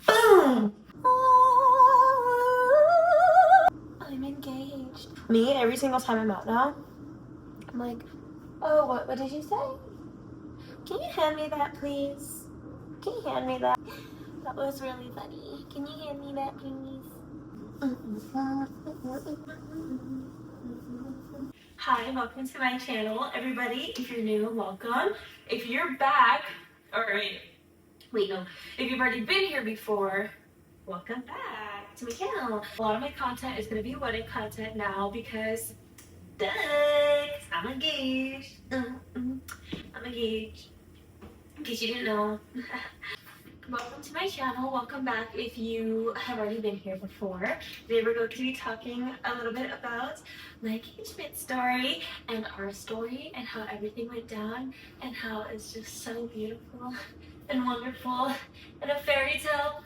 Boom! I'm engaged. Me, every single time I'm out now, I'm like, oh, what did you say? Can you hand me that, please? Can you hand me that? That was really funny. Can you hand me that, please? Hi, welcome to my channel, everybody. If you're new, welcome. If you're back, wait, no. If you've already been here before, welcome back to my channel. A lot of my content is going to be wedding content now because, duh, 'cause I'm engaged. I'm engaged. In case you didn't know. Welcome to my channel. Welcome back if you have already been here before. Today we're going to be talking a little bit about my engagement story and our story and how everything went down and how it's just so beautiful and wonderful and a fairy tale.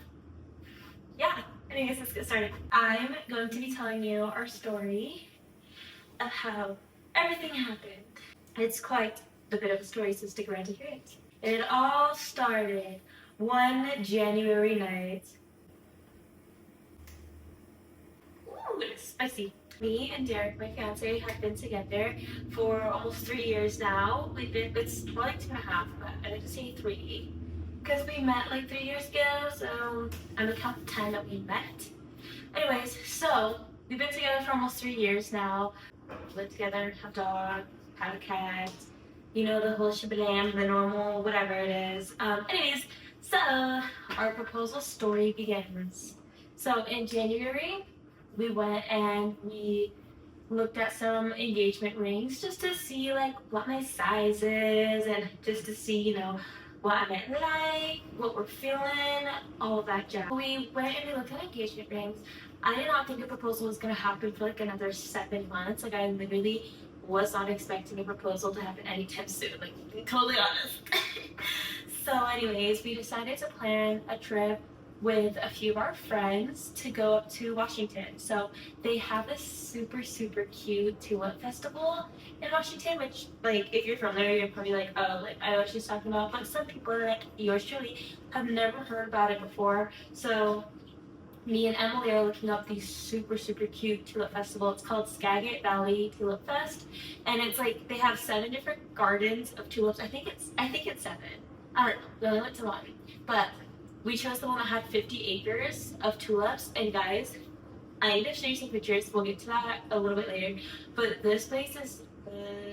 Yeah, anyways, let's get started. I'm going to be telling you our story of how everything happened. It's quite a bit of a story, so stick around to hear it. It all started one January night. Ooh, it's spicy. Me and Derek, my fiance, have been together for almost 3 years now. It's more like 2.5, but I like to say 3. Because we met like 3 years ago, so I'm gonna count the time that we met. Anyways, so we've been together for almost 3 years now. Live together, have a dog, have a cat, you know, the whole shebang, the normal, whatever it is. Anyways, so our proposal story begins. So in January, we went and we looked at some engagement rings just to see like what my size is and just to see, you know, what I meant like, what we're feeling, all of that jazz. We went and we looked at engagement rings. I did not think a proposal was gonna happen for like another 7 months. Like I literally was not expecting a proposal to happen anytime soon, like being totally honest. So anyways, we decided to plan a trip with a few of our friends to go up to Washington. So they have this super cute tulip festival in Washington, which like if you're from there, you're probably like, oh, like I know what she's talking about. But some people like yours truly have never heard about it before. So me and Emily are looking up the super cute tulip festival. It's called Skagit Valley Tulip Fest, and it's like they have 7 different gardens of tulips. I think it's 7. I don't know. We only went to 1, but we chose the one that had 50 acres of tulips. And guys, I need to show you some pictures. We'll get to that a little bit later. But this place is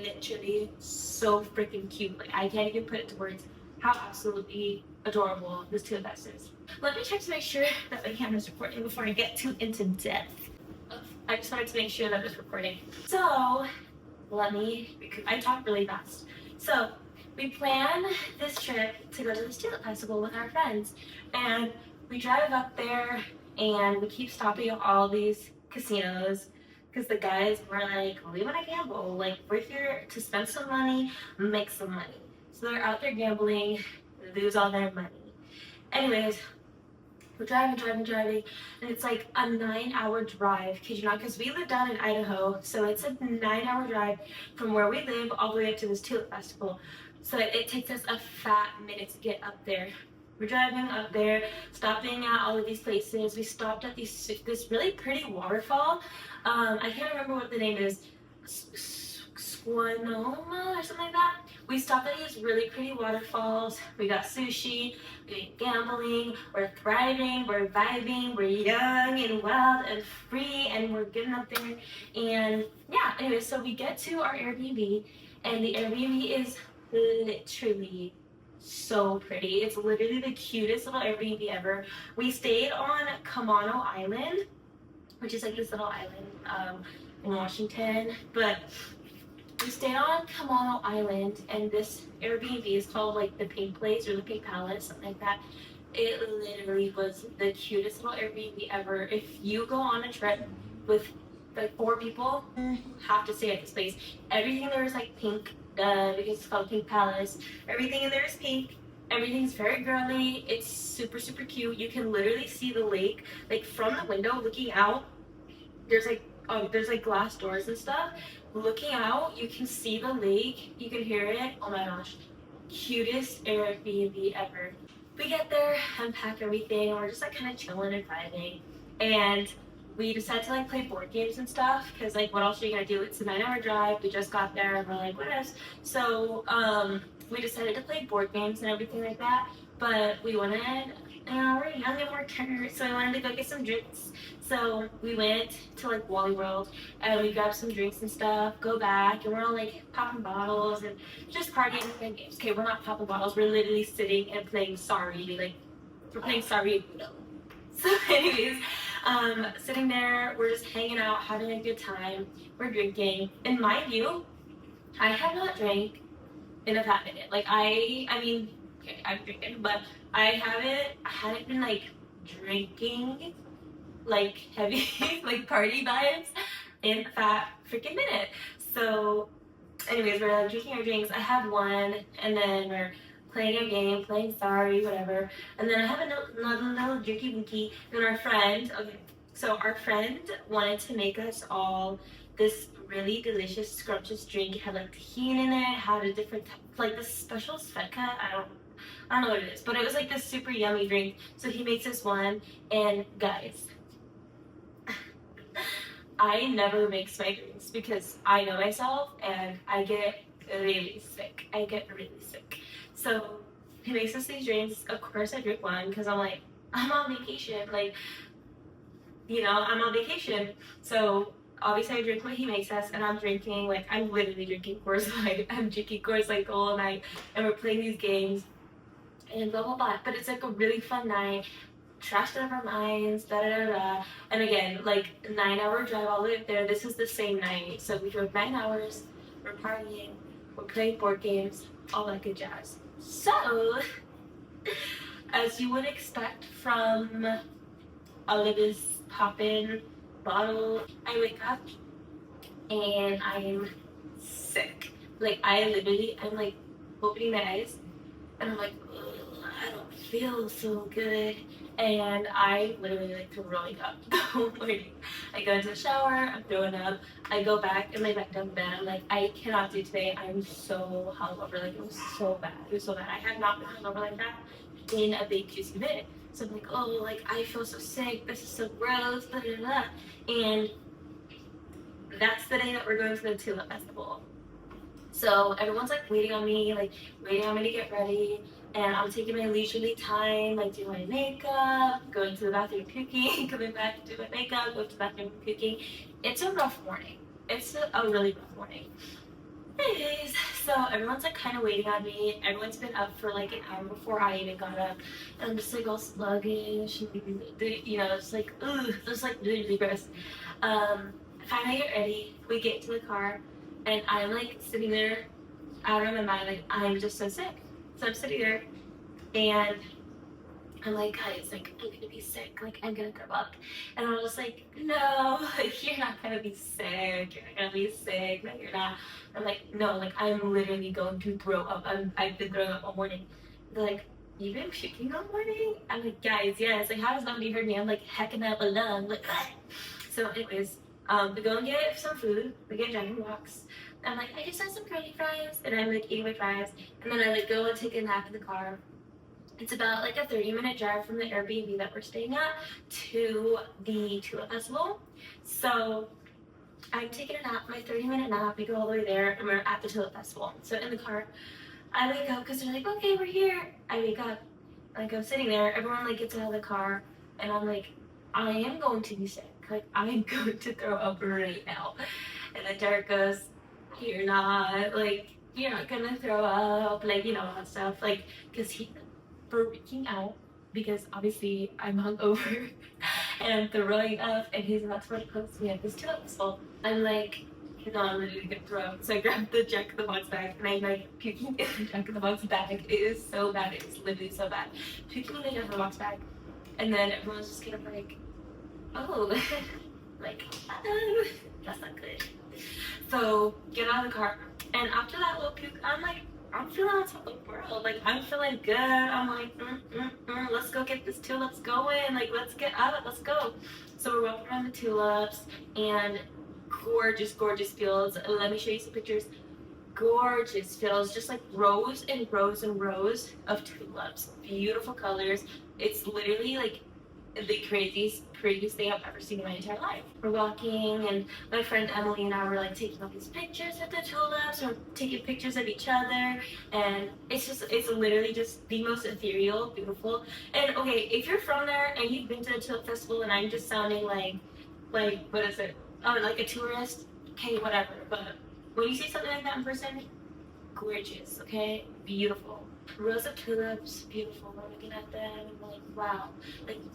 literally so freaking cute. Like I can't even put it to words how absolutely adorable this tulip fest is. Let me check to make sure that my camera's recording before I get too into depth. I just wanted to make sure that it's recording. So I talk really fast. So we plan this trip to go to this tulip festival with our friends, and we drive up there and we keep stopping at all these casinos because the guys were like, we want to gamble, like we're here to spend some money, make some money. So they're out there gambling, lose all their money. Anyways, we're driving, and it's like a 9-hour drive, kid you not, because we live down in Idaho, so it's a 9-hour drive from where we live all the way up to this tulip festival. So it takes us a fat minute to get up there. We're driving up there, stopping at all of these places. We stopped at this really pretty waterfall. I can't remember what the name is. Squanoma or something like that. We stopped at these really pretty waterfalls. We got sushi, we went gambling, we're thriving, we're vibing, we're young and wild and free, and we're getting up there. And yeah, anyway, so we get to our Airbnb, and the Airbnb is literally so pretty. It's literally the cutest little Airbnb ever. We stayed on Kamano Island, which is like this little island in Washington, but we stayed on Kamano Island, and this Airbnb is called like the Pink Place or the Pink Palace, something like that. It literally was the cutest little Airbnb ever. If you go on a trip with like 4 people, you have to stay at this place. Everything there is like pink, because it's called Pink Palace. Everything in there is pink. Everything's very girly. It's super cute. You can literally see the lake like from the window looking out. There's like glass doors and stuff. Looking out, you can see the lake, you can hear it. Oh my gosh, cutest Airbnb ever. We get there, unpack everything. We're just like kind of chilling and vibing, and we decided to like play board games and stuff because like what else are you gonna do? It's a 9-hour drive. We just got there and we're like, what else? So we decided to play board games and everything like that. But we wanted, we're young and we're turners, so I wanted to go get some drinks. So we went to like Wally World and we grabbed some drinks and stuff. Go back and we're all like popping bottles and just partying and playing games. Okay, we're not popping bottles. We're literally sitting and playing Sorry. Like we're playing Sorry. So, anyways, sitting there, we're just hanging out, having a good time. We're drinking. In my view, I have not drank in a fat minute. Like I mean, okay, I'm drinking, but I hadn't been like drinking like heavy like party vibes in a fat freaking minute. So anyways, we're like drinking our drinks. I have one, and then we're playing a game, playing Sorry, whatever. And then I have another drinky winky. And our friend, okay, so our friend wanted to make us all this really delicious, scrumptious drink. It had like tahini in it, had a different, like this special svedka. I don't know what it is, but it was like this super yummy drink. So he makes us one, and guys, I never mix my drinks because I know myself and I get really sick. I get really sick. So he makes us these drinks. Of course, I drink one because I'm like, I'm on vacation. Like, I'm on vacation. So obviously, I drink what he makes us, and I'm drinking, like, I'm literally drinking Coors Light. I'm drinking Coors Light all night, and we're playing these games and blah, blah, blah. But it's like a really fun night. Trashed out of our minds, da da da da. And again, like 9-hour drive all the way up there. This is the same night. So we drove 9 hours, we're partying, we're playing board games, all that good jazz. So, as you would expect from Olivia's poppin' bottle, I wake up and I'm sick. Like I'm like opening my eyes and I'm like, I don't feel so good. And I literally like throwing up the whole morning. I go into the shower, I'm throwing up. I go back and lay back down in bed. I'm like, I cannot do today. I'm so hungover. Like it was so bad. It was so bad. I have not been hungover like that in a big juicy minute. So I'm like, oh, like I feel so sick. This is so gross. Blah, blah, blah. And that's the day that we're going to the Tulip Festival. So everyone's like waiting on me to get ready. And I'm taking my leisurely time, like doing my makeup, going to the bathroom puking, coming back to do my makeup, going to the bathroom puking. It's a rough morning. It's a really rough morning. Anyways, so everyone's like kind of waiting on me. Everyone's been up for like an hour before I even got up. And I'm just like all sluggish, it's like, just like really, really gross. Finally get ready. We get to the car, and I'm like sitting there out of my mind, like I'm just so sick. So I'm sitting there, and I'm like, guys, like I'm gonna be sick, like I'm gonna throw up. And I'm just like, no, like, you're not gonna be sick. You're not gonna be sick. No, you're not. I'm like, no, like I'm literally going to throw up. I've been throwing up all morning. They're like, you've been puking all morning? I'm like, guys, yes. Like, how has nobody heard me? I'm like hecking up a lung. Like, so anyways, we go and get some food. We get Jack in the Box. I'm like, I just had some curly fries, and I'm like eating my fries, and then I like go and take a nap in the car. It's about like a 30-minute drive from the Airbnb that we're staying at to the Tulip Festival. So I'm taking a nap, my 30-minute nap. We go all the way there, and we're at the Tulip Festival. So in the car, I wake up because they're like, okay, we're here. I wake up, like I'm sitting there. Everyone like gets out of the car, and I'm like, I am going to be sick. Like I'm going to throw up right now. And then Derek goes, you're not gonna throw up, like, all that stuff, like, because he freaking out because obviously I'm hungover and I'm throwing up, and he's not supposed to post me at this Tulip Festival. I'm like, no, I'm literally gonna throw up. So I grabbed the Jack in the Box bag, and I'm like puking in the Jack in the Box bag. It is so bad. It is literally so bad. Puking in the Jack in the Box bag, and then everyone's just kind of like, oh, like, that's not good. So get out of the car, and after that little puke, I'm like, I'm feeling on top of the world. Like I'm feeling good. I'm like, let's go get this tulips going. Like let's get out of it. Let's go. So we're walking around the tulips, and gorgeous, gorgeous fields. Let me show you some pictures. gorgeous fields, just like rows and rows and rows of tulips, beautiful colors. It's literally like the craziest thing I've ever seen in my entire life. We're walking, and my friend Emily and I were like taking all these pictures of the tulips, or taking pictures of each other, and it's literally just the most ethereal, beautiful. And okay, if you're from there and you've been to the tulip festival, and I'm just sounding like what is it? Oh, like a tourist. Okay, whatever. But when you see something like that in person, gorgeous. Okay, beautiful. Rows of tulips, beautiful. We're looking at them and we're like, wow,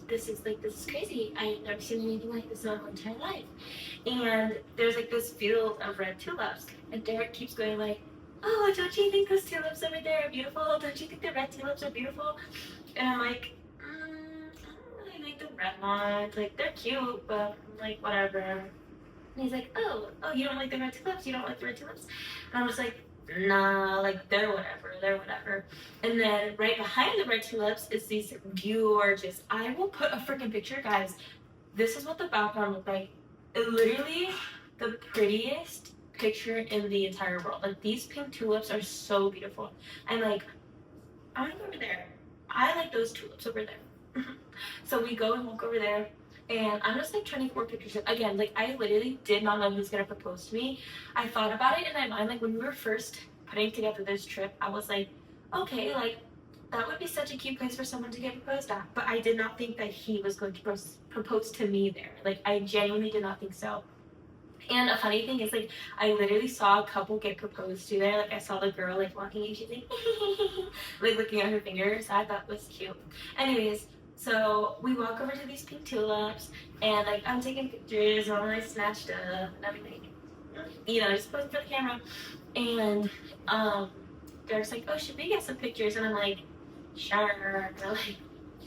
this is crazy. I've never seen anything like this in my whole entire life. And there's like this field of red tulips, and Derek keeps going like, oh, don't you think those tulips over there are beautiful? Don't you think the red tulips are beautiful? And I'm like, I don't really like the red ones. Like they're cute, but I'm like whatever. And he's like, oh, you don't like the red tulips? You don't like the red tulips? And I'm just like, nah, like they're whatever. And then right behind the red tulips is these gorgeous. I will put a freaking picture, guys. This is what the background looked like. Literally the prettiest picture in the entire world. Like these pink tulips are so beautiful. And like, I want to go over there. I like those tulips over there. So we go and walk over there, and I'm just like trying to get pictures of, again, like I literally did not know he was gonna propose to me. I thought about it in my mind, like when we were first putting together this trip, I was like, okay, like that would be such a cute place for someone to get proposed at. But I did not think that he was going to propose to me there. Like I genuinely did not think so. And a funny thing is, like, I literally saw a couple get proposed to there. Like, I saw the girl, like, walking and she's like, like, looking at her fingers. I thought was cute. Anyways, so we walk over to these pink tulips, and, like, I'm taking pictures, all like snatched up, and everything. You know, just posing for the camera. And, Derek's like, oh, should we get some pictures? And I'm like, sure. And I'm like,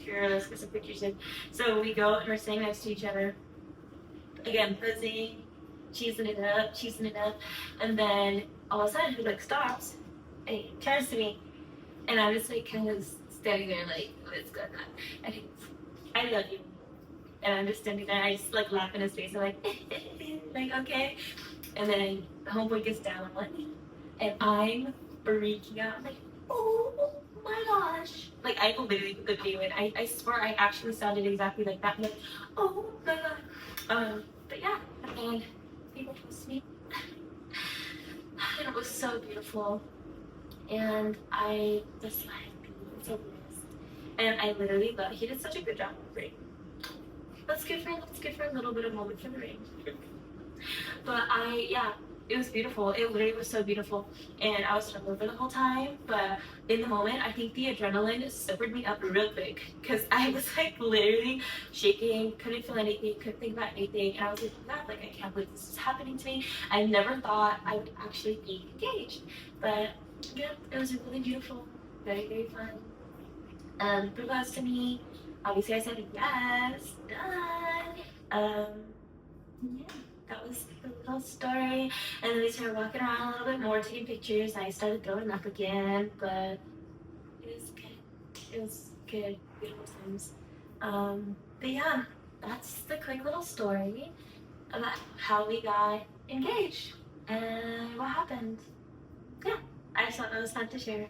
sure, let's get some pictures in. So we go, and we're sitting next to each other. Again, posing, cheesing it up, and then all of a sudden he like stops and he turns to me, and I'm just like kind of standing there like, what's going on? And he goes, I love you. And I'm just standing there, I just like laugh in his face, I'm like, like okay. And then the homeboy gets down, like, and I'm freaking out. I'm like, oh my gosh. Like I literally put the video in. I swear I actually sounded exactly like that. I'm like, oh my god. But yeah, and people proposed me. And it was so beautiful. And I was like so blessed. And I literally thought he did such a good job with the ring. Let's give her a little bit of moment for the ring. But it was beautiful. It literally was so beautiful. And I was hungover the whole time, but in the moment, I think the adrenaline sobered me up real quick, because I was like literally shaking, couldn't feel anything, couldn't think about anything. And I was like, oh God, like I can't believe this is happening to me. I never thought I would actually be engaged. But yeah, it was really beautiful, very, very fun. Proposed to me. Obviously I said yes, done. Yeah, that was the little story. And then we started walking around a little bit more, taking pictures. I started throwing up again, but it was good. It was good, beautiful times. But yeah, that's the quick little story about how we got engaged and what happened. Yeah, I just thought that was fun to share.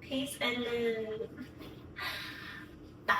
Peace and love. Bye.